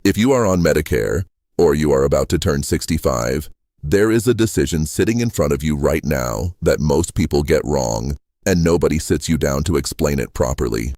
If you are on Medicare, or you are about to turn 65, there is a decision sitting in front of you right now that most people get wrong, and nobody sits you down to explain it properly.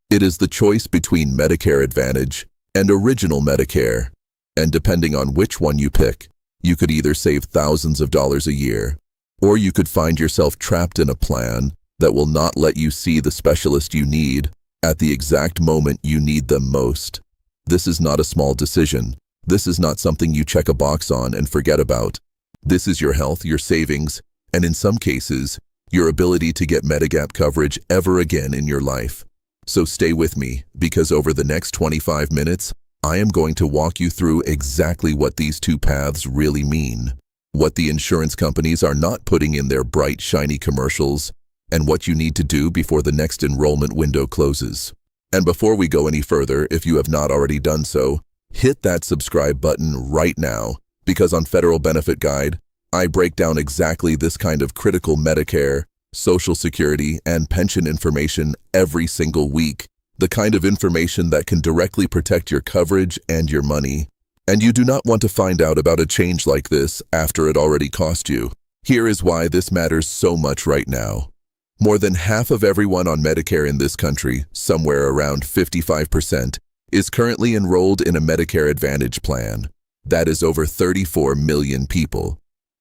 It is the choice between Medicare Advantage and Original Medicare, and depending on which one you pick, you could either save thousands of dollars a year, or you could find yourself trapped in a plan that will not let you see the specialist you need at the exact moment you need them most. This is not a small decision. This is not something you check a box on and forget about. This is your health, your savings, and in some cases, your ability to get Medigap coverage ever again in your life. So stay with me, because over the next 25 minutes, I am going to walk you through exactly what these two paths really mean, what the insurance companies are not putting in their bright, shiny commercials, and what you need to do before the next enrollment window closes. And before we go any further, if you have not already done so, hit that subscribe button right now, because on Federal Benefit Guide, I break down exactly this kind of critical Medicare, Social Security, and pension information every single week, the kind of information that can directly protect your coverage and your money. And you do not want to find out about a change like this after it already cost you. Here is why this matters so much right now. More than half of everyone on Medicare in this country, somewhere around 55%, is currently enrolled in a Medicare Advantage plan. That is over 34 million people.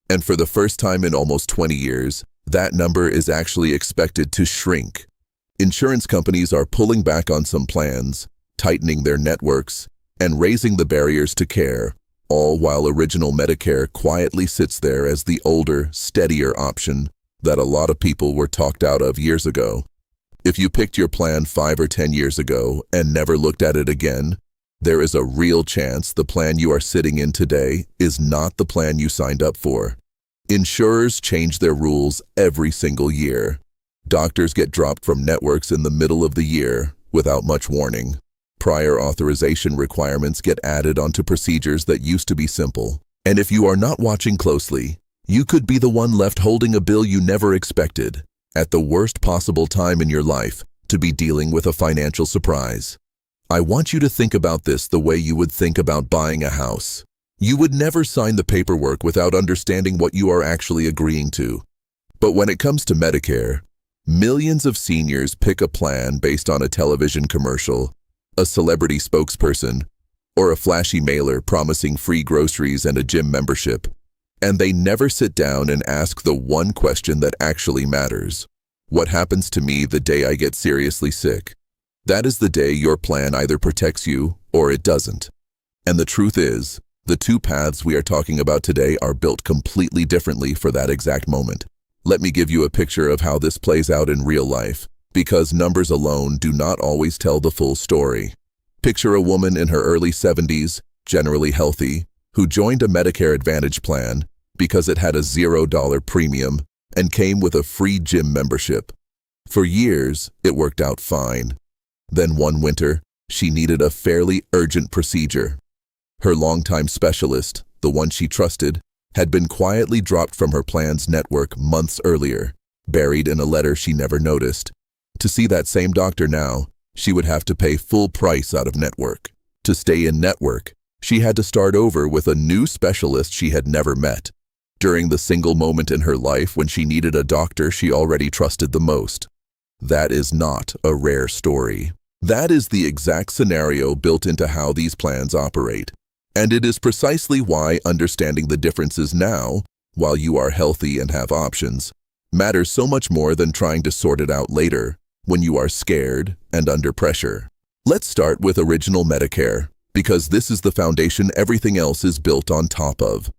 And for the first time in almost 20 years, that number is actually expected to shrink. Insurance companies are pulling back on some plans, tightening their networks, and raising the barriers to care, all while Original Medicare quietly sits there as the older, steadier option that a lot of people were talked out of years ago. If you picked your plan 5 or 10 years ago and never looked at it again, there is a real chance the plan you are sitting in today is not the plan you signed up for. Insurers change their rules every single year. Doctors get dropped from networks in the middle of the year without much warning. Prior authorization requirements get added onto procedures that used to be simple. And if you are not watching closely, you could be the one left holding a bill you never expected, at the worst possible time in your life, to be dealing with a financial surprise. I want you to think about this the way you would think about buying a house. You would never sign the paperwork without understanding what you are actually agreeing to. But when it comes to Medicare, millions of seniors pick a plan based on a television commercial, a celebrity spokesperson, or a flashy mailer promising free groceries and a gym membership. And they never sit down and ask the one question that actually matters. What happens to me the day I get seriously sick? That is the day your plan either protects you or it doesn't. And the truth is, the two paths we are talking about today are built completely differently for that exact moment. Let me give you a picture of how this plays out in real life, because numbers alone do not always tell the full story. Picture a woman in her early 70s, generally healthy, who joined a Medicare Advantage plan because it had a $0 premium and came with a free gym membership. For years, it worked out fine. Then one winter, she needed a fairly urgent procedure. Her longtime specialist, the one she trusted, had been quietly dropped from her plan's network months earlier, buried in a letter she never noticed. To see that same doctor now, she would have to pay full price out of network. To stay in network, she had to start over with a new specialist she had never met, during the single moment in her life when she needed a doctor she already trusted the most. That is not a rare story. That is the exact scenario built into how these plans operate. And it is precisely why understanding the differences now, while you are healthy and have options, matters so much more than trying to sort it out later, when you are scared and under pressure. Let's start with Original Medicare, because this is the foundation everything else is built on top of.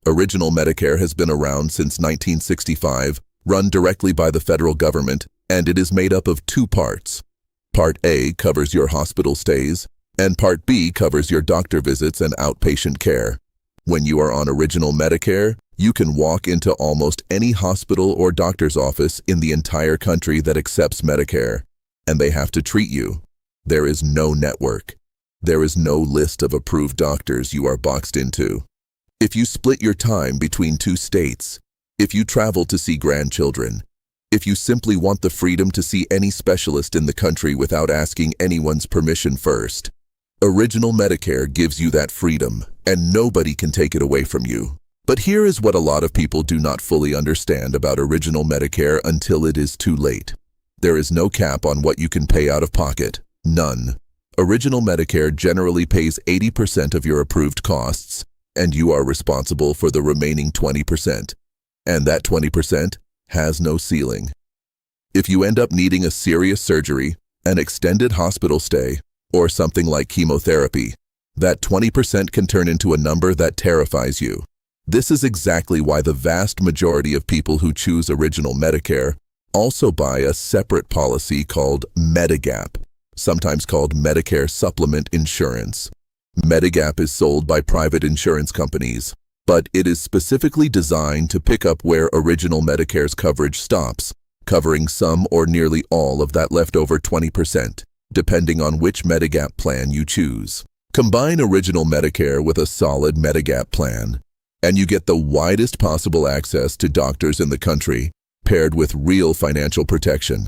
Original Medicare has been around since 1965, run directly by the federal government, and it is made up of two parts. Part A covers your hospital stays, and Part B covers your doctor visits and outpatient care. When you are on Original Medicare, you can walk into almost any hospital or doctor's office in the entire country that accepts Medicare, and they have to treat you. There is no network. There is no list of approved doctors you are boxed into. If you split your time between two states, if you travel to see grandchildren, if you simply want the freedom to see any specialist in the country without asking anyone's permission first, Original Medicare gives you that freedom, and nobody can take it away from you. But here is what a lot of people do not fully understand about Original Medicare until it is too late. There is no cap on what you can pay out of pocket. None. Original Medicare generally pays 80% of your approved costs, and you are responsible for the remaining 20%. And that 20% has no ceiling. If you end up needing a serious surgery, an extended hospital stay, or something like chemotherapy, that 20% can turn into a number that terrifies you. This is exactly why the vast majority of people who choose Original Medicare also buy a separate policy called Medigap, sometimes called Medicare Supplement Insurance. Medigap is sold by private insurance companies, but it is specifically designed to pick up where Original Medicare's coverage stops, covering some or nearly all of that leftover 20%, depending on which Medigap plan you choose. Combine Original Medicare with a solid Medigap plan, and you get the widest possible access to doctors in the country, paired with real financial protection.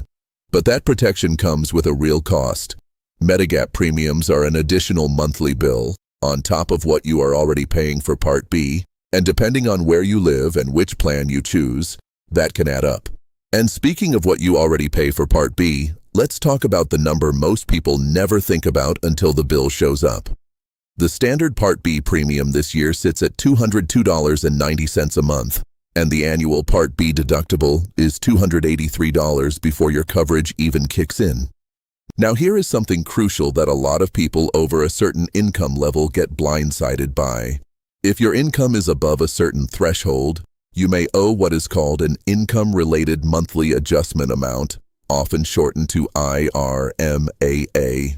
But that protection comes with a real cost. Medigap premiums are an additional monthly bill, on top of what you are already paying for Part B, and depending on where you live and which plan you choose, that can add up. And speaking of what you already pay for Part B, let's talk about the number most people never think about until the bill shows up. The standard Part B premium this year sits at $202.90 a month, and the annual Part B deductible is $283 before your coverage even kicks in. Now here is something crucial that a lot of people over a certain income level get blindsided by. If your income is above a certain threshold, you may owe what is called an income-related monthly adjustment amount, often shortened to IRMAA.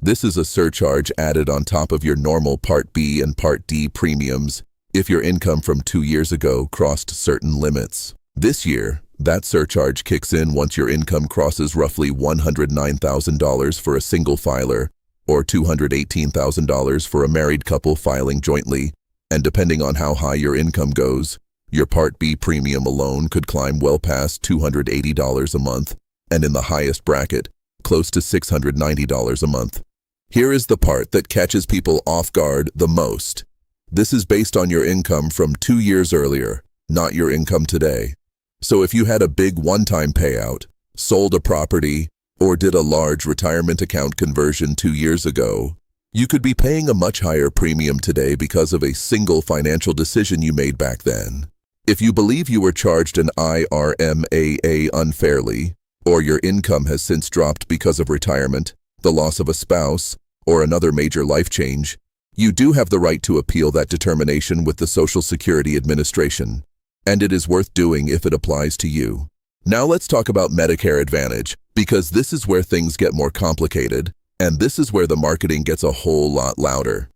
This is a surcharge added on top of your normal Part B and Part D premiums if your income from 2 years ago crossed certain limits. This year, that surcharge kicks in once your income crosses roughly $109,000 for a single filer or $218,000 for a married couple filing jointly, and depending on how high your income goes, your Part B premium alone could climb well past $280 a month, and in the highest bracket, close to $690 a month. Here is the part that catches people off guard the most. This is based on your income from 2 years earlier, not your income today. So if you had a big one-time payout, sold a property, or did a large retirement account conversion 2 years ago, you could be paying a much higher premium today because of a single financial decision you made back then. If you believe you were charged an IRMAA unfairly, or your income has since dropped because of retirement, the loss of a spouse, or another major life change, you do have the right to appeal that determination with the Social Security Administration, and it is worth doing if it applies to you. Now let's talk about Medicare Advantage, because this is where things get more complicated, and this is where the marketing gets a whole lot louder.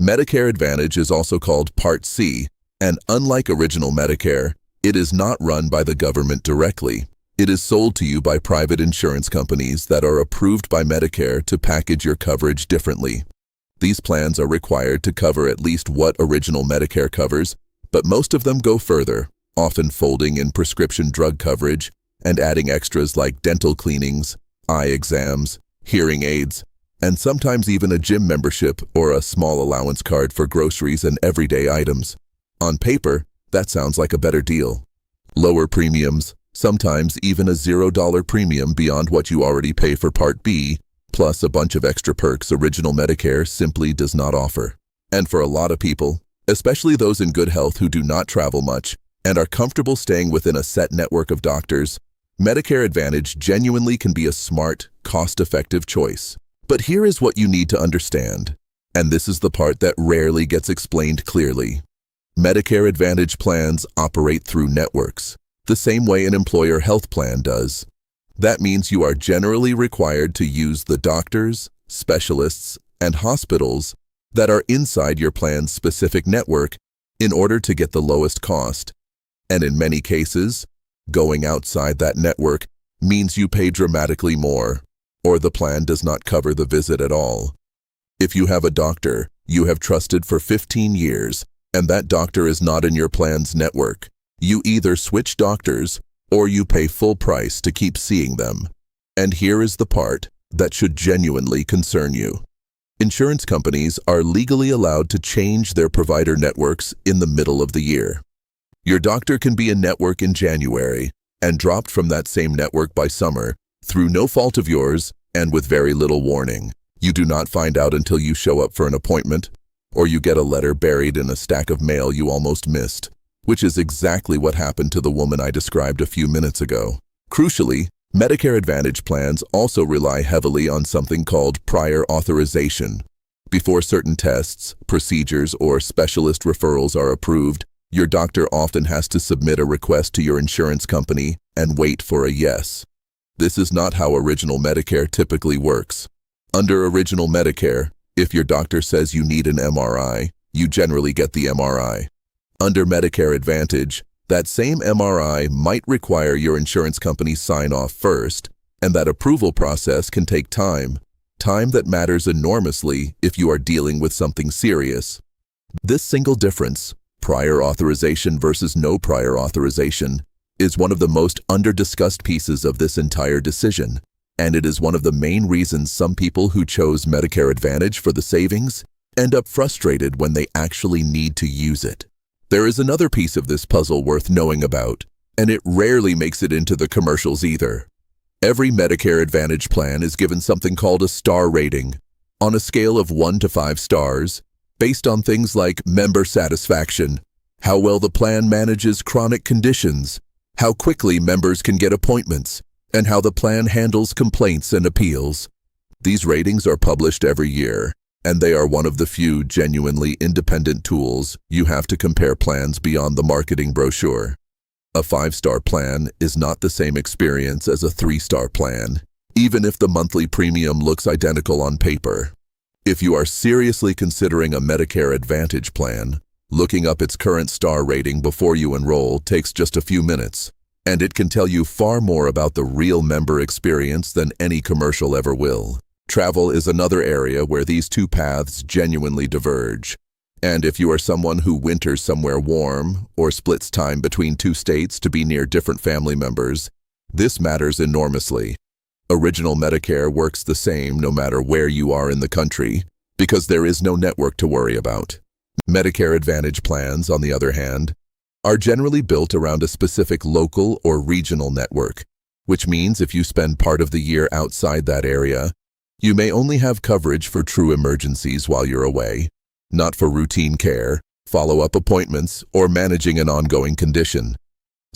Medicare Advantage is also called Part C, and unlike Original Medicare, it is not run by the government directly. It is sold to you by private insurance companies that are approved by Medicare to package your coverage differently. These plans are required to cover at least what Original Medicare covers, but most of them go further, often folding in prescription drug coverage and adding extras like dental cleanings, eye exams, hearing aids, and sometimes even a gym membership or a small allowance card for groceries and everyday items. On paper, that sounds like a better deal. Lower premiums, sometimes even a $0 premium beyond what you already pay for Part B, plus a bunch of extra perks Original Medicare simply does not offer. And for a lot of people, especially those in good health who do not travel much and are comfortable staying within a set network of doctors, Medicare Advantage genuinely can be a smart, cost-effective choice. But here is what you need to understand, and this is the part that rarely gets explained clearly. Medicare Advantage plans operate through networks, the same way an employer health plan does. That means you are generally required to use the doctors, specialists, and hospitals that are inside your plan's specific network in order to get the lowest cost. And in many cases, going outside that network means you pay dramatically more, or the plan does not cover the visit at all. If you have a doctor you have trusted for 15 years, and that doctor is not in your plan's network, you either switch doctors or you pay full price to keep seeing them. And here is the part that should genuinely concern you. Insurance companies are legally allowed to change their provider networks in the middle of the year. Your doctor can be a network in January and dropped from that same network by summer through no fault of yours and with very little warning. You do not find out until you show up for an appointment, or you get a letter buried in a stack of mail you almost missed, which is exactly what happened to the woman I described a few minutes ago. Crucially, Medicare Advantage plans also rely heavily on something called prior authorization. Before certain tests, procedures, or specialist referrals are approved, your doctor often has to submit a request to your insurance company and wait for a yes. This is not how Original Medicare typically works. Under Original Medicare, if your doctor says you need an MRI, you generally get the MRI. Under Medicare Advantage, that same MRI might require your insurance company sign off first, and that approval process can take time that matters enormously if you are dealing with something serious. This single difference, prior authorization versus no prior authorization, is one of the most under-discussed pieces of this entire decision, and it is one of the main reasons some people who chose Medicare Advantage for the savings end up frustrated when they actually need to use it. There is another piece of this puzzle worth knowing about, and it rarely makes it into the commercials either. Every Medicare Advantage plan is given something called a star rating, on a scale of 1 to 5 stars, based on things like member satisfaction, how well the plan manages chronic conditions, how quickly members can get appointments, and how the plan handles complaints and appeals. These ratings are published every year, and they are one of the few genuinely independent tools you have to compare plans beyond the marketing brochure. A 5-star plan is not the same experience as a 3-star plan, even if the monthly premium looks identical on paper. If you are seriously considering a Medicare Advantage plan, looking up its current star rating before you enroll takes just a few minutes, and it can tell you far more about the real member experience than any commercial ever will. Travel is another area where these two paths genuinely diverge. And if you are someone who winters somewhere warm or splits time between 2 states to be near different family members, this matters enormously. Original Medicare works the same no matter where you are in the country, because there is no network to worry about. Medicare Advantage plans, on the other hand, are generally built around a specific local or regional network, which means if you spend part of the year outside that area, you may only have coverage for true emergencies while you're away, not for routine care, follow-up appointments, or managing an ongoing condition.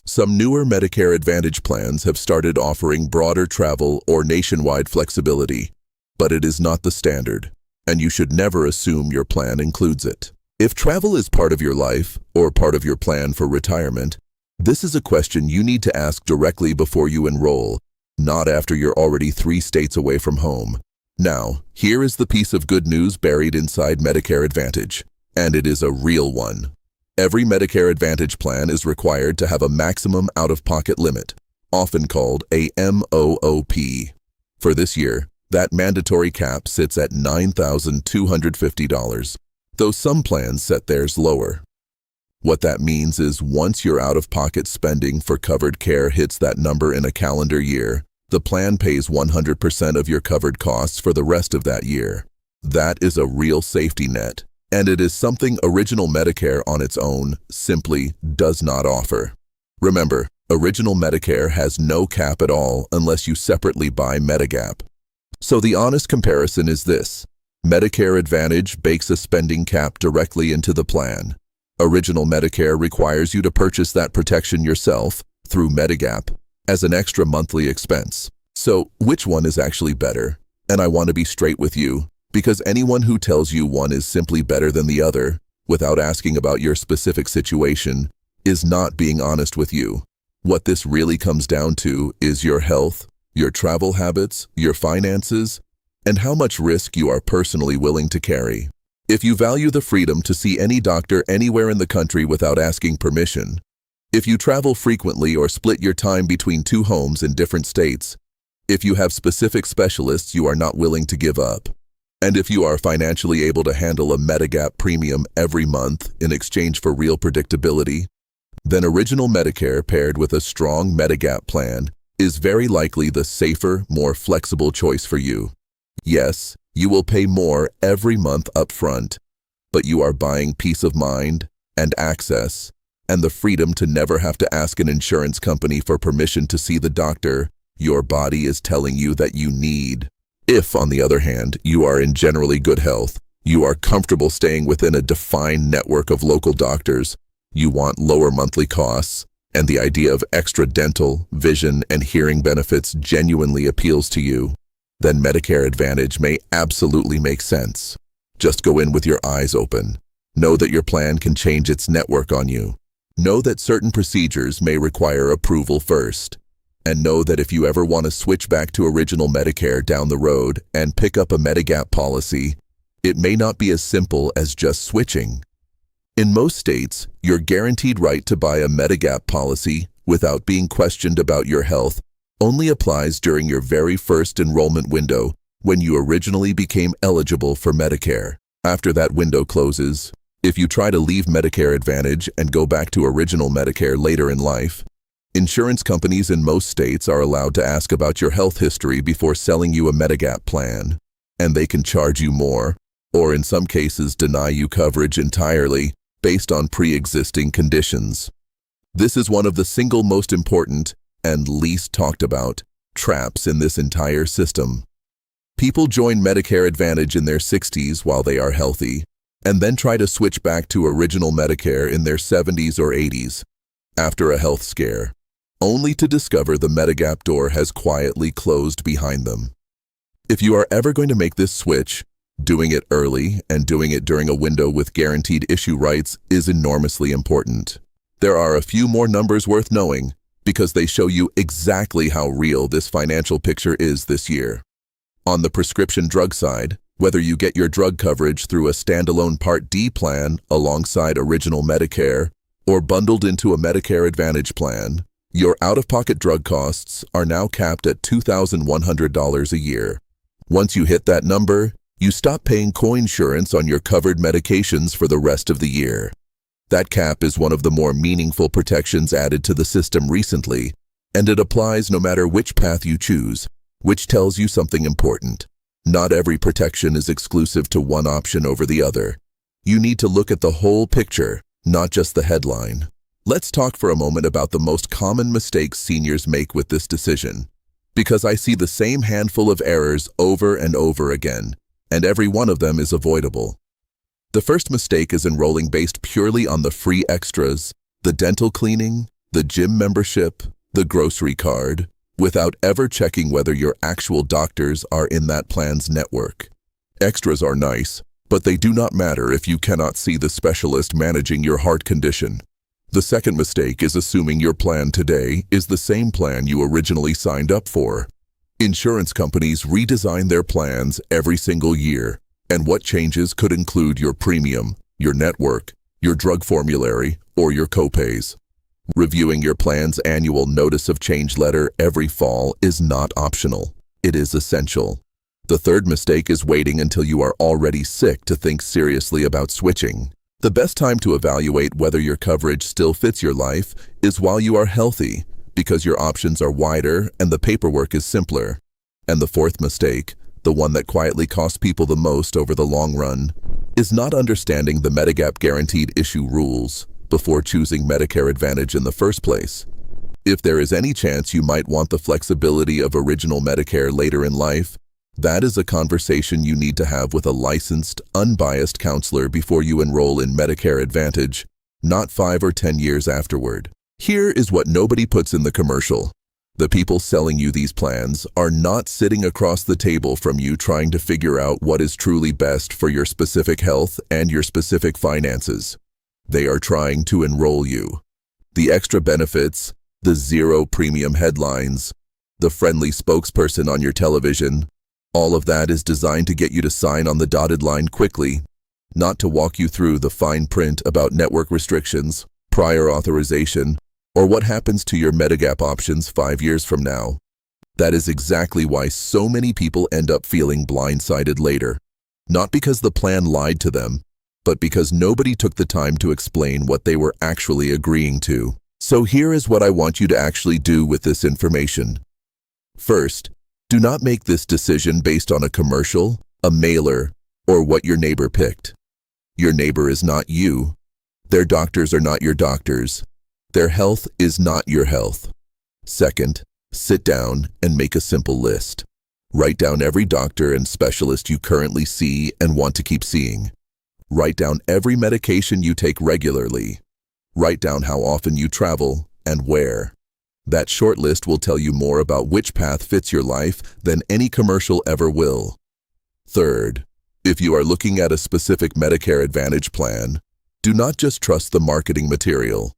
Some newer Medicare Advantage plans have started offering broader travel or nationwide flexibility, but it is not the standard, and you should never assume your plan includes it. If travel is part of your life or part of your plan for retirement, this is a question you need to ask directly before you enroll, not after you're already 3 states away from home. Now, here is the piece of good news buried inside Medicare Advantage, and it is a real one. Every Medicare Advantage plan is required to have a maximum out-of-pocket limit, often called a MOOP. For this year, that mandatory cap sits at $9,250, though some plans set theirs lower. What that means is once your out-of-pocket spending for covered care hits that number in a calendar year, the plan pays 100% of your covered costs for the rest of that year. That is a real safety net, and it is something Original Medicare on its own simply does not offer. Remember, Original Medicare has no cap at all unless you separately buy Medigap. So the honest comparison is this. Medicare Advantage bakes a spending cap directly into the plan. Original Medicare requires you to purchase that protection yourself through Medigap as an extra monthly expense. So, which one is actually better? And I want to be straight with you, because anyone who tells you one is simply better than the other, without asking about your specific situation, is not being honest with you. What this really comes down to is your health, your travel habits, your finances, and how much risk you are personally willing to carry. If you value the freedom to see any doctor anywhere in the country without asking permission, if you travel frequently or split your time between 2 homes in different states, if you have specific specialists you are not willing to give up, and if you are financially able to handle a Medigap premium every month in exchange for real predictability, then Original Medicare paired with a strong Medigap plan is very likely the safer, more flexible choice for you. Yes, You will pay more every month up front, but you are buying peace of mind and access and the freedom to never have to ask an insurance company for permission to see the doctor your body is telling you that you need. If, on the other hand, you are in generally good health, you are comfortable staying within a defined network of local doctors, you want lower monthly costs, and the idea of extra dental, vision, and hearing benefits genuinely appeals to you, then Medicare Advantage may absolutely make sense. Just go in with your eyes open. Know that your plan can change its network on you. Know that certain procedures may require approval first. And know that if you ever want to switch back to original Medicare down the road and pick up a Medigap policy, it may not be as simple as just switching. In most states, your guaranteed right to buy a Medigap policy without being questioned about your health only applies during your very first enrollment window when you originally became eligible for Medicare. After that window closes, if you try to leave Medicare Advantage and go back to original Medicare later in life, insurance companies in most states are allowed to ask about your health history before selling you a Medigap plan, and they can charge you more, or in some cases deny you coverage entirely based on pre-existing conditions. This is one of the single most important and least talked about traps in this entire system. People join Medicare Advantage in their 60s while they are healthy, and then try to switch back to original Medicare in their 70s or 80s after a health scare, only to discover the Medigap door has quietly closed behind them. If you are ever going to make this switch, doing it early and doing it during a window with guaranteed issue rights is enormously important. There are a few more numbers worth knowing because they show you exactly how real this financial picture is this year. On the prescription drug side, whether you get your drug coverage through a standalone Part D plan alongside original Medicare or bundled into a Medicare Advantage plan, your out-of-pocket drug costs are now capped at $2,100 a year. Once you hit that number, you stop paying co-insurance on your covered medications for the rest of the year. That cap is one of the more meaningful protections added to the system recently, and it applies no matter which path you choose, which tells you something important. Not every protection is exclusive to one option over the other. You need to look at the whole picture, not just the headline. Let's talk for a moment about the most common mistakes seniors make with this decision, because I see the same handful of errors over and over again, and every one of them is avoidable. The first mistake is enrolling based purely on the free extras, the dental cleaning, the gym membership, the grocery card, without ever checking whether your actual doctors are in that plan's network. Extras are nice, but they do not matter if you cannot see the specialist managing your heart condition. The second mistake is assuming your plan today is the same plan you originally signed up for. Insurance companies redesign their plans every single year, and what changes could include your premium, your network, your drug formulary, or your copays. Reviewing your plan's annual notice of change letter every fall is not optional. It is essential. The third mistake is waiting until you are already sick to think seriously about switching. The best time to evaluate whether your coverage still fits your life is while you are healthy, because your options are wider and the paperwork is simpler. And the fourth mistake, the one that quietly costs people the most over the long run, is not understanding the Medigap guaranteed issue rules before choosing Medicare Advantage in the first place. If there is any chance you might want the flexibility of original Medicare later in life, that is a conversation you need to have with a licensed, unbiased counselor before you enroll in Medicare Advantage, not 5 or 10 years afterward. Here is what nobody puts in the commercial. The people selling you these plans are not sitting across the table from you trying to figure out what is truly best for your specific health and your specific finances. They are trying to enroll you. The extra benefits, the zero premium headlines, the friendly spokesperson on your television, all of that is designed to get you to sign on the dotted line quickly, not to walk you through the fine print about network restrictions, prior authorization, or what happens to your Medigap options 5 years from now. That is exactly why so many people end up feeling blindsided later. Not because the plan lied to them, but because nobody took the time to explain what they were actually agreeing to. So here is what I want you to actually do with this information. First, do not make this decision based on a commercial, a mailer, or what your neighbor picked. Your neighbor is not you. Their doctors are not your doctors. Their health is not your health. Second, sit down and make a simple list. Write down every doctor and specialist you currently see and want to keep seeing. Write down every medication you take regularly. Write down how often you travel and where. That short list will tell you more about which path fits your life than any commercial ever will. Third, if you are looking at a specific Medicare Advantage plan, do not just trust the marketing material.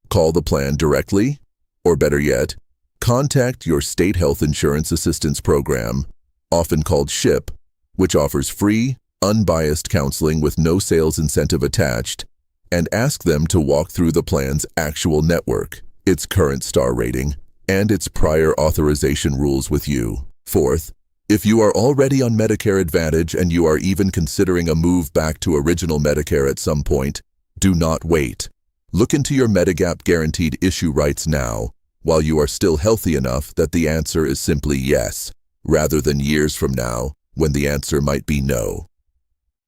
Call the plan directly, or better yet, contact your State Health Insurance Assistance Program, often called SHIP, which offers free, unbiased counseling with no sales incentive attached, and ask them to walk through the plan's actual network, its current star rating, and its prior authorization rules with you. Fourth, if you are already on Medicare Advantage and you are even considering a move back to original Medicare at some point, do not wait. Look into your Medigap guaranteed issue rights now, while you are still healthy enough that the answer is simply yes, rather than years from now, when the answer might be no.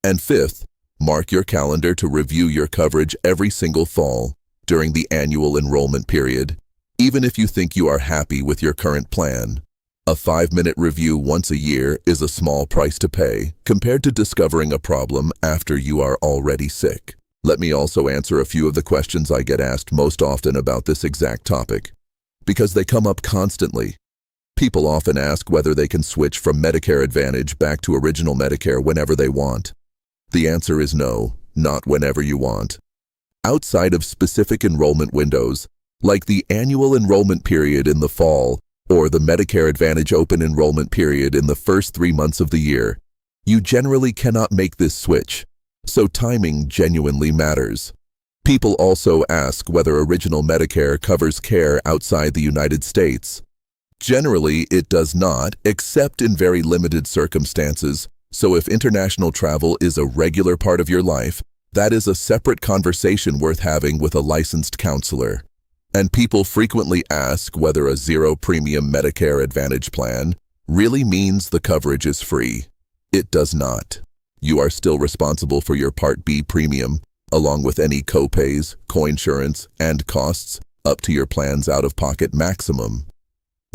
And fifth, mark your calendar to review your coverage every single fall during the annual enrollment period, even if you think you are happy with your current plan. A 5-minute review once a year is a small price to pay compared to discovering a problem after you are already sick. Let me also answer a few of the questions I get asked most often about this exact topic, because they come up constantly. People often ask whether they can switch from Medicare Advantage back to original Medicare whenever they want. The answer is no, not whenever you want. Outside of specific enrollment windows, like the annual enrollment period in the fall or the Medicare Advantage open enrollment period in the first 3 months of the year, you generally cannot make this switch, so timing genuinely matters. People also ask whether original Medicare covers care outside the United States. Generally, it does not, except in very limited circumstances, so if international travel is a regular part of your life, that is a separate conversation worth having with a licensed counselor. And people frequently ask whether a zero-premium Medicare Advantage plan really means the coverage is free. It does not. You are still responsible for your Part B premium, along with any copays, coinsurance, and costs up to your plan's out-of-pocket maximum.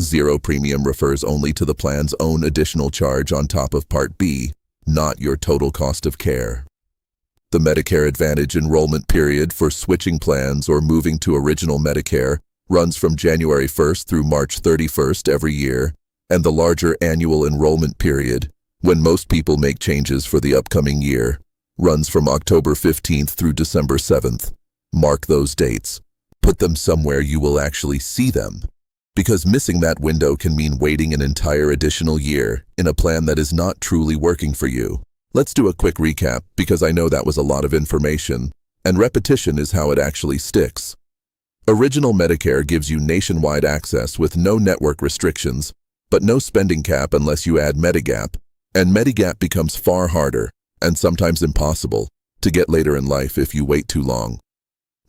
Zero premium refers only to the plan's own additional charge on top of Part B, not your total cost of care. The Medicare Advantage enrollment period for switching plans or moving to original Medicare runs from January 1st through March 31st every year, and the larger annual enrollment period, when most people make changes for the upcoming year, runs from October 15th through December 7th. Mark those dates. Put them somewhere you will actually see them, because missing that window can mean waiting an entire additional year in a plan that is not truly working for you. Let's do a quick recap, because I know that was a lot of information, and repetition is how it actually sticks. Original Medicare gives you nationwide access with no network restrictions, but no spending cap unless you add Medigap, and Medigap becomes far harder, and sometimes impossible, to get later in life if you wait too long.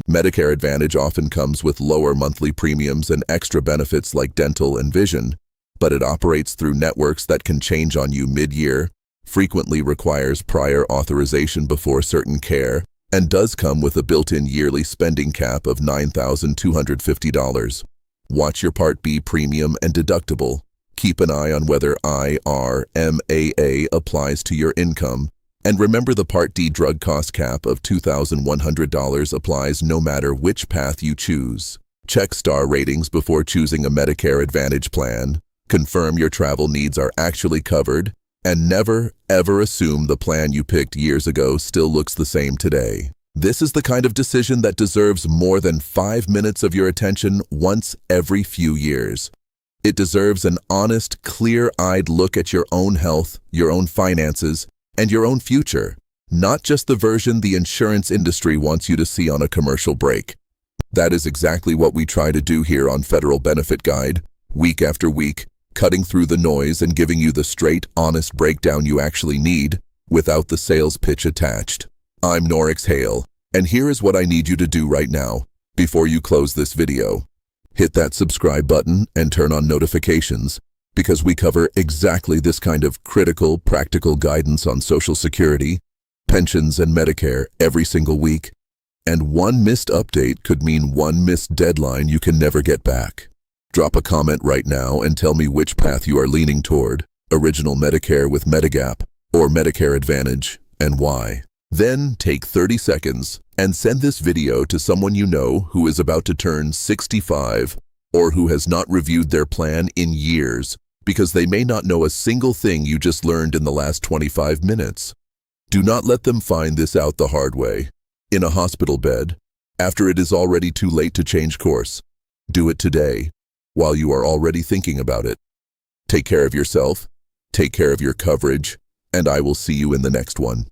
Medicare Advantage often comes with lower monthly premiums and extra benefits like dental and vision, but it operates through networks that can change on you mid-year, frequently requires prior authorization before certain care, and does come with a built-in yearly spending cap of $9,250. Watch your Part B premium and deductible. Keep an eye on whether IRMAA applies to your income, and remember the Part D drug cost cap of $2,100 applies no matter which path you choose. Check star ratings before choosing a Medicare Advantage plan. Confirm your travel needs are actually covered, and never, ever assume the plan you picked years ago still looks the same today. This is the kind of decision that deserves more than 5 minutes of your attention once every few years. It deserves an honest, clear-eyed look at your own health, your own finances, and your own future, not just the version the insurance industry wants you to see on a commercial break. That is exactly what we try to do here on Federal Benefit Guide, week after week, cutting through the noise and giving you the straight, honest breakdown you actually need, without the sales pitch attached. I'm Norix Hale, and here is what I need you to do right now, before you close this video. Hit that subscribe button and turn on notifications, because we cover exactly this kind of critical, practical guidance on Social Security, pensions, and Medicare every single week. And one missed update could mean one missed deadline you can never get back. Drop a comment right now and tell me which path you are leaning toward, Original Medicare with Medigap or Medicare Advantage, and why. Then take 30 seconds and send this video to someone you know who is about to turn 65 or who has not reviewed their plan in years because they may not know a single thing you just learned in the last 25 minutes. Do not let them find this out the hard way, in a hospital bed, after it is already too late to change course. Do it today, while you are already thinking about it. Take care of yourself, take care of your coverage, and I will see you in the next one.